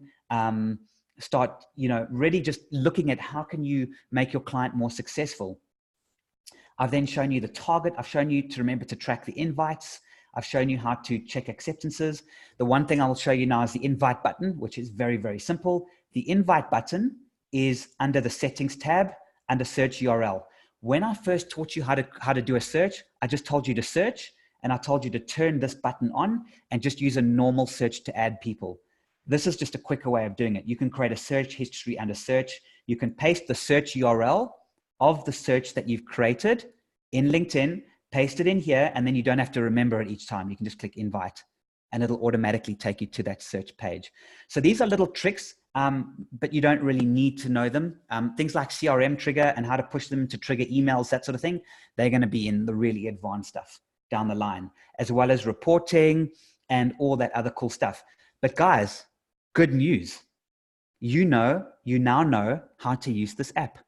Start, really just looking at how can you make your client more successful. I've then shown you the target. I've shown you to remember to track the invites. I've shown you how to check acceptances. The one thing I will show you now is the invite button, which is very, very simple. The invite button is under the settings tab, under search URL. When I first taught you how to do a search, I just told you to search, and I told you to turn this button on and just use a normal search to add people. This is just a quicker way of doing it. You can create a search history under search. You can paste the search URL of the search that you've created in LinkedIn, paste it in here, and then you don't have to remember it each time. You can just click invite and it'll automatically take you to that search page. So these are little tricks, but you don't really need to know them. Things like CRM trigger and how to push them to trigger emails, that sort of thing, they're going to be in the really advanced stuff down the line, as well as reporting and all that other cool stuff. But guys, good news. You now know how to use this app.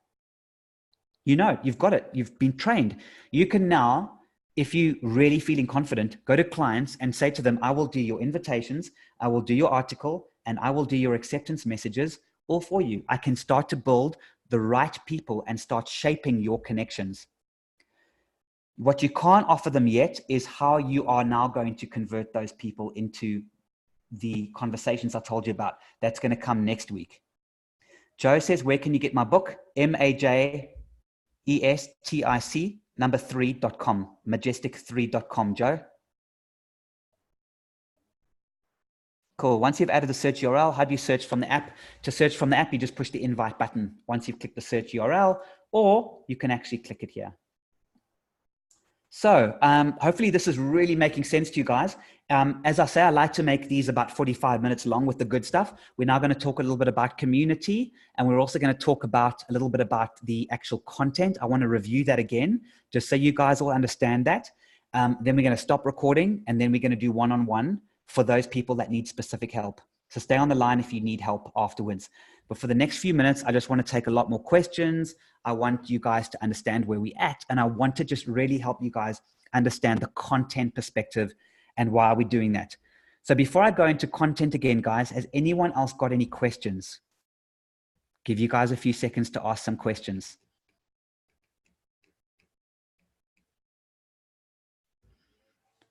You've got it. You've been trained. You can now, if you really feeling confident, go to clients and say to them, I will do your invitations, I will do your article, and I will do your acceptance messages all for you. I can start to build the right people and start shaping your connections. What you can't offer them yet is how you are now going to convert those people into the conversations I told you about. That's going to come next week. Joe says, where can you get my book? MAJESTIC number 3.com, majestic3.com, Joe. Cool. Once you've added the search URL, how do you search from the app? To search from the app, you just push the invite button once you've clicked the search URL, or you can actually click it here. So hopefully this is really making sense to you guys. As I say, I like to make these about 45 minutes long with the good stuff. We're now going to talk a little bit about community, and we're also going to talk about a little bit about the actual content. I want to review that again, just so you guys all understand that. Then we're going to stop recording, and then we're going to do one-on-one for those people that need specific help. So stay on the line if you need help afterwards. But for the next few minutes, I just want to take a lot more questions. I want you guys to understand where we're at, and I want to just really help you guys understand the content perspective and why we're doing that. So before I go into content again, guys, has anyone else got any questions? Give you guys a few seconds to ask some questions.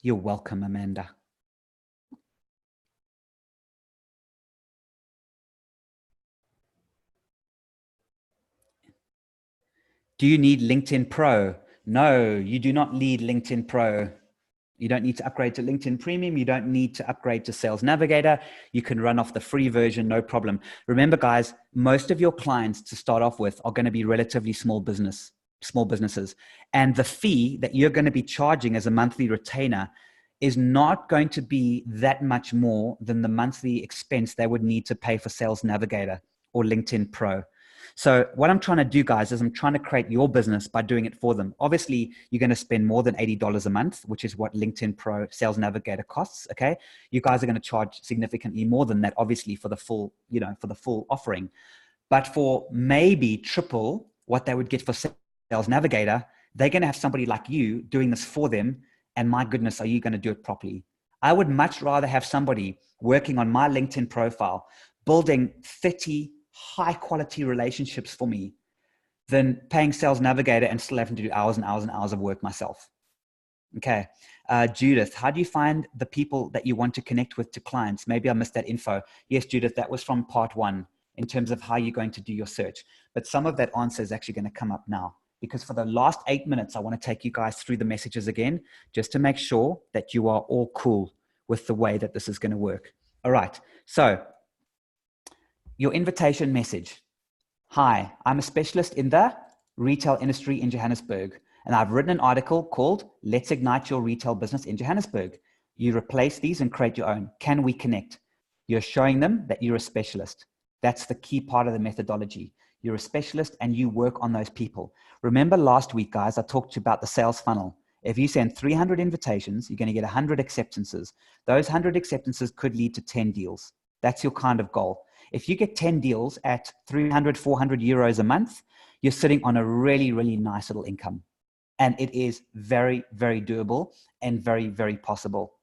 You're welcome, Amanda. Do you need LinkedIn Pro? No, you do not need LinkedIn Pro. You don't need to upgrade to LinkedIn Premium. You don't need to upgrade to Sales Navigator. You can run off the free version, no problem. Remember, guys, most of your clients to start off with are going to be relatively small businesses. And the fee that you're going to be charging as a monthly retainer is not going to be that much more than the monthly expense they would need to pay for Sales Navigator or LinkedIn Pro. So what I'm trying to do, guys, is I'm trying to create your business by doing it for them. Obviously, you're going to spend more than $80 a month, which is what LinkedIn Pro Sales Navigator costs. Okay. You guys are going to charge significantly more than that, obviously, for the full, for the full offering. But for maybe triple what they would get for Sales Navigator, they're going to have somebody like you doing this for them. And my goodness, are you going to do it properly? I would much rather have somebody working on my LinkedIn profile, building 30 high quality relationships for me than paying Sales Navigator and still having to do hours and hours and hours of work myself. Okay. Judith, how do you find the people that you want to connect with to clients? Maybe I missed that info. Yes, Judith, that was from part 1 in terms of how you're going to do your search. But some of that answer is actually going to come up now, because for the last 8 minutes, I want to take you guys through the messages again, just to make sure that you are all cool with the way that this is going to work. All right. So your invitation message. Hi, I'm a specialist in the retail industry in Johannesburg, and I've written an article called Let's Ignite Your Retail Business in Johannesburg. You replace these and create your own. Can we connect? You're showing them that you're a specialist. That's the key part of the methodology. You're a specialist and you work on those people. Remember last week, guys, I talked to you about the sales funnel. If you send 300 invitations, you're going to get 100 acceptances. Those 100 acceptances could lead to 10 deals. That's your kind of goal. If you get 10 deals at 300, 400 euros a month, you're sitting on a really, really nice little income. And it is very, very doable and very, very possible.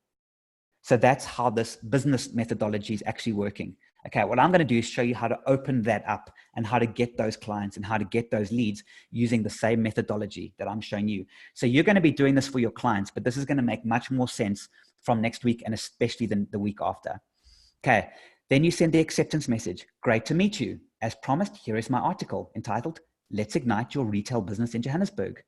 So that's how this business methodology is actually working. Okay, what I'm going to do is show you how to open that up and how to get those clients and how to get those leads using the same methodology that I'm showing you. So you're going to be doing this for your clients, but this is going to make much more sense from next week and especially the week after. Okay. Then you send the acceptance message. Great to meet you. As promised, here is my article entitled, Let's Ignite Your Retail Business in Johannesburg.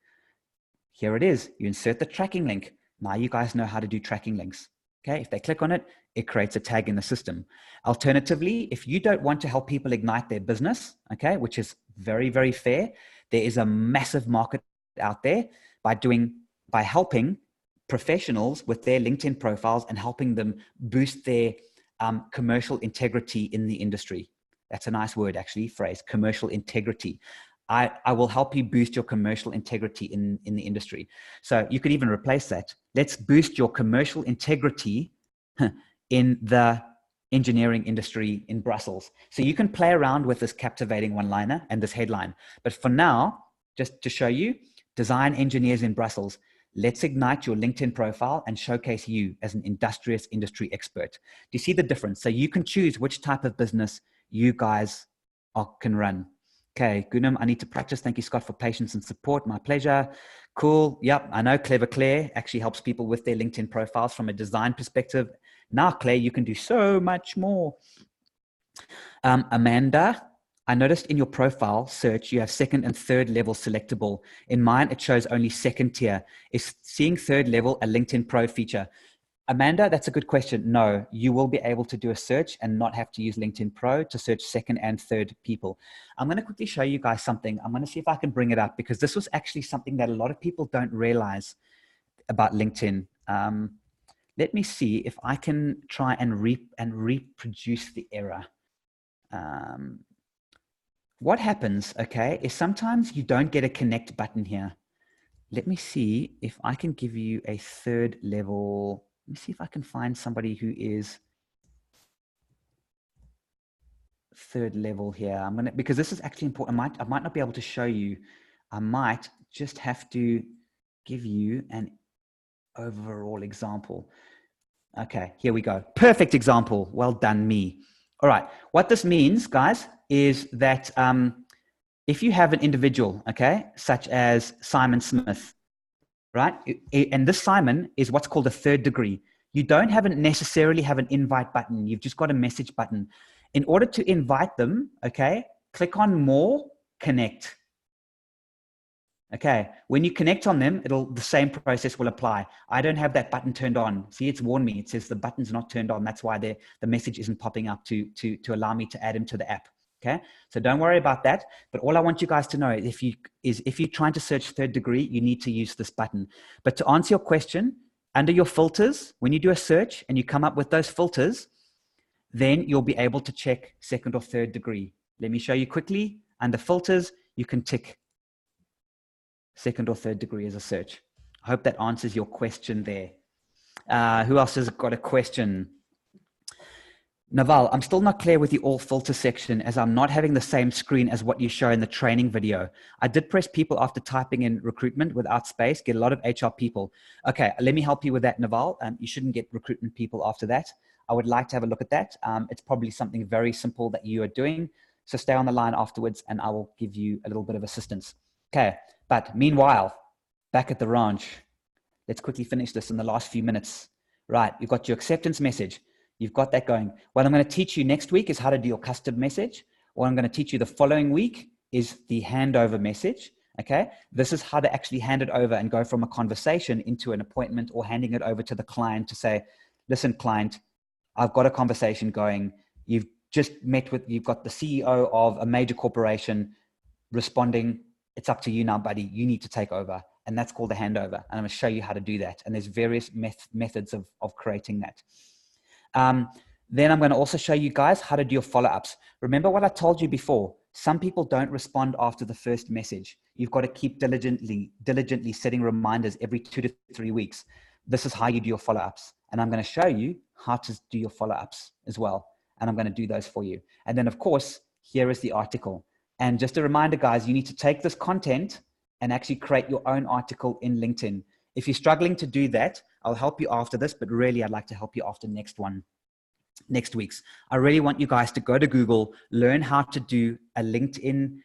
Here it is. You insert the tracking link. Now you guys know how to do tracking links. Okay. If they click on it, it creates a tag in the system. Alternatively, if you don't want to help people ignite their business, okay, which is very, very fair, there is a massive market out there by helping professionals with their LinkedIn profiles and helping them boost their commercial integrity in the industry. That's a nice word, actually, phrase, commercial integrity. I will help you boost your commercial integrity in the industry. So you could even replace that. Let's boost your commercial integrity in the engineering industry in Brussels. So you can play around with this captivating one-liner and this headline. But for now, just to show you, design engineers in Brussels. Let's ignite your LinkedIn profile and showcase you as an industrious industry expert. Do you see the difference? So you can choose which type of business you guys can run. Okay, Gunam, I need to practice. Thank you, Scott, for patience and support. My pleasure. Cool. Yep, I know Clever Claire actually helps people with their LinkedIn profiles from a design perspective Now, Claire, you can do so much more. Amanda, I noticed in your profile search, you have second and third level selectable. In mine, it shows only second tier. Is seeing third level a LinkedIn Pro feature? Amanda, that's a good question. No, you will be able to do a search and not have to use LinkedIn Pro to search second and third people. I'm going to quickly show you guys something. I'm going to see if I can bring it up because this was actually something that a lot of people don't realize about LinkedIn. Let me see if I can try and reproduce the error. What happens, okay, is sometimes you don't get a connect button here. Let me see if I can give you a third level. Let me see if I can find somebody who is third level here. I'm gonna, because this is actually important. I might not be able to show you. I might just have to give you an overall example. Okay, here we go. Perfect example. Well done, me. All right. What this means, guys, is that if you have an individual, okay, such as Simon Smith, right? And this Simon is what's called a third degree. You don't necessarily have an invite button. You've just got a message button. In order to invite them, okay, click on more, connect. Okay, when you connect on them, the same process will apply. I don't have that button turned on. See, it's warned me. It says the button's not turned on. That's why the message isn't popping up to allow me to add him to the app. Okay, so don't worry about that. But all I want you guys to know is if you're trying to search third degree, you need to use this button. But to answer your question, under your filters, when you do a search and you come up with those filters, then you'll be able to check second or third degree. Let me show you quickly. Under filters, you can tick second or third degree as a search. I hope that answers your question there. Who else has got a question? Naval, I'm still not clear with the all filter section as I'm not having the same screen as what you show in the training video. I did press people after typing in recruitment without space, get a lot of HR people. Okay, let me help you with that, Naval. You shouldn't get recruitment people after that. I would like to have a look at that. It's probably something very simple that you are doing. So stay on the line afterwards and I will give you a little bit of assistance. Okay, but meanwhile, back at the ranch, let's quickly finish this in the last few minutes. Right, you've got your acceptance message. You've got that going. What I'm going to teach you next week is how to do your custom message. What I'm going to teach you the following week is the handover message. Okay. This is how to actually hand it over and go from a conversation into an appointment or handing it over to the client to say, listen, client, I've got a conversation going. You've got the CEO of a major corporation responding. It's up to you now, buddy. You need to take over. And that's called a handover. And I'm going to show you how to do that. And there's various methods of creating that. Then I'm going to also show you guys how to do your follow-ups. Remember what I told you before, some people don't respond after the first message. You've got to keep diligently setting reminders every 2 to 3 weeks. This is how you do your follow-ups. And I'm going to show you how to do your follow-ups as well. And I'm going to do those for you. And then of course, here is the article. And just a reminder, guys, you need to take this content and actually create your own article in LinkedIn. If you're struggling to do that, I'll help you after this, but really I'd like to help you after next week's. I really want you guys to go to Google, learn how to do a LinkedIn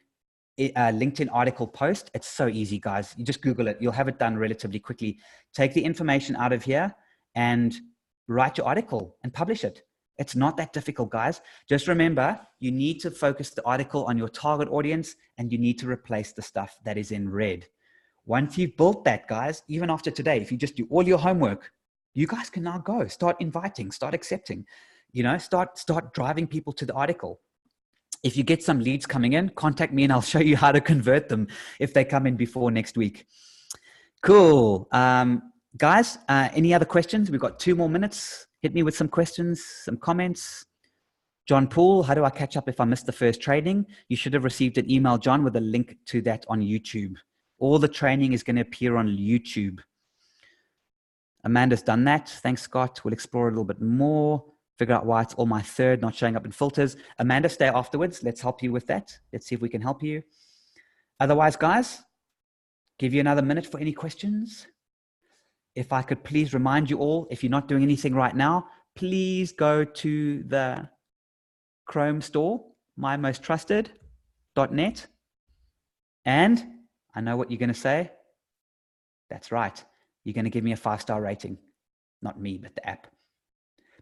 article post. It's so easy, guys. You just Google it. You'll have it done relatively quickly. Take the information out of here and write your article and publish it. It's not that difficult, guys. Just remember, you need to focus the article on your target audience and you need to replace the stuff that is in red. Once you've built that, guys, even after today, if you just do all your homework, you guys can now go start inviting, start accepting, start driving people to the article. If you get some leads coming in, contact me and I'll show you how to convert them if they come in before next week. Cool. Guys, any other questions? We've got 2 more minutes. Hit me with some questions, some comments. John Poole, how do I catch up if I missed the first training? You should have received an email, John, with a link to that on YouTube. All the training is going to appear on YouTube. Amanda's done that. Thanks, Scott. We'll explore a little bit more. Figure out why it's all my third, not showing up in filters. Amanda, stay afterwards. Let's help you with that. Let's see if we can help you. Otherwise, guys, give you another minute for any questions. If I could please remind you all, if you're not doing anything right now, please go to the Chrome store, mymosttrusted.net. And I know what you're going to say. That's right. You're going to give me a 5-star rating. Not me, but the app.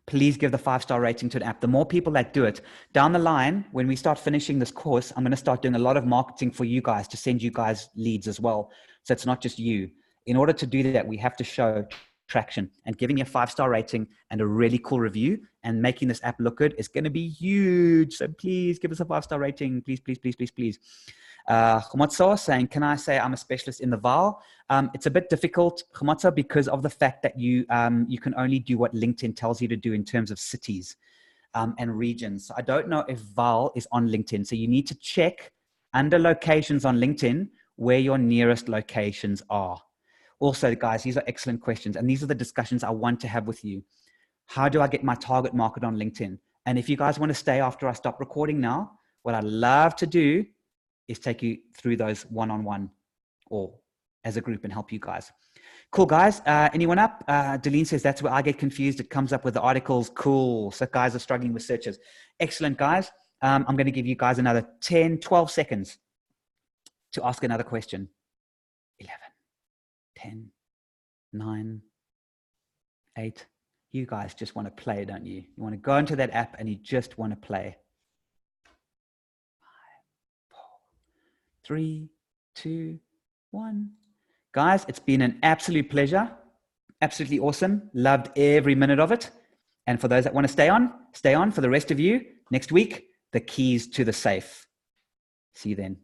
please give the 5-star rating to an app. The more people that do it, down the line, when we start finishing this course, I'm going to start doing a lot of marketing for you guys to send you guys leads as well. So it's not just you. In order to do that, we have to show traction, and giving you a 5-star rating and a really cool review and making this app look good is going to be huge. So please give us a 5-star rating. Please, please, please, please, please. Khomotso saying, can I say I'm a specialist in the VAL? It's a bit difficult, Khomotso, because of the fact that you can only do what LinkedIn tells you to do in terms of cities and regions. So I don't know if VAL is on LinkedIn. So you need to check under locations on LinkedIn where your nearest locations are. Also, guys, these are excellent questions. And these are the discussions I want to have with you. How do I get my target market on LinkedIn? And if you guys want to stay after I stop recording now, what I'd love to do is take you through those one-on-one or as a group and help you guys. Cool, guys. Anyone up? Delene says, that's where I get confused. It comes up with the articles. Cool. So guys are struggling with searches. Excellent, guys. I'm going to give you guys another 10, 12 seconds to ask another question. 11, 10, 9, 8. You guys just want to play, don't you? You want to go into that app and you just want to play. 5, 4, 3, 2, 1. Guys, it's been an absolute pleasure. Absolutely awesome. Loved every minute of it. And for those that want to stay on. For the rest of you, next week, the keys to the safe. See you then.